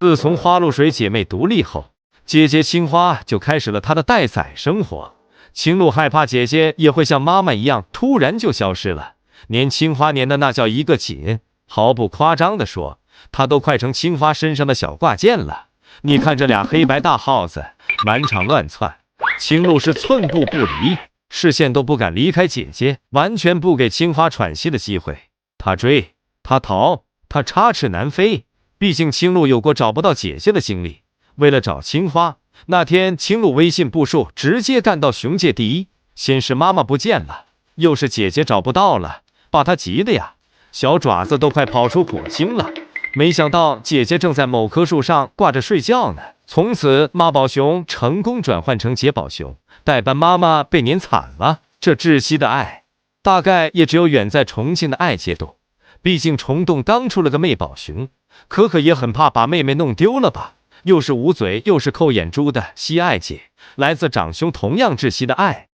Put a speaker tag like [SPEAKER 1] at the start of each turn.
[SPEAKER 1] 自从花露水姐妹独立后，姐姐青花就开始了她的待宰生活。青露害怕姐姐也会像妈妈一样突然就消失了，黏青花黏的那叫一个紧，毫不夸张地说，她都快成青花身上的小挂件了。你看这俩黑白大耗子满场乱窜，青露是寸步不离，视线都不敢离开姐姐，完全不给青花喘息的机会。她追，她逃，她插翅难飞。毕竟青露有过找不到姐姐的经历，为了找青花，那天青露微信步数直接干到雄界第一。先是妈妈不见了，又是姐姐找不到了，把她急的呀，小爪子都快跑出火星了。没想到姐姐正在某棵树上挂着睡觉呢。从此妈宝熊成功转换成姐宝熊，代班妈妈被碾惨了。这窒息的爱，大概也只有远在重庆的爱阶段。毕竟虫洞刚出了个妹宝熊，可可也很怕把妹妹弄丢了吧。又是捂嘴又是扣眼珠的西爱姐，来自长兄同样窒息的爱。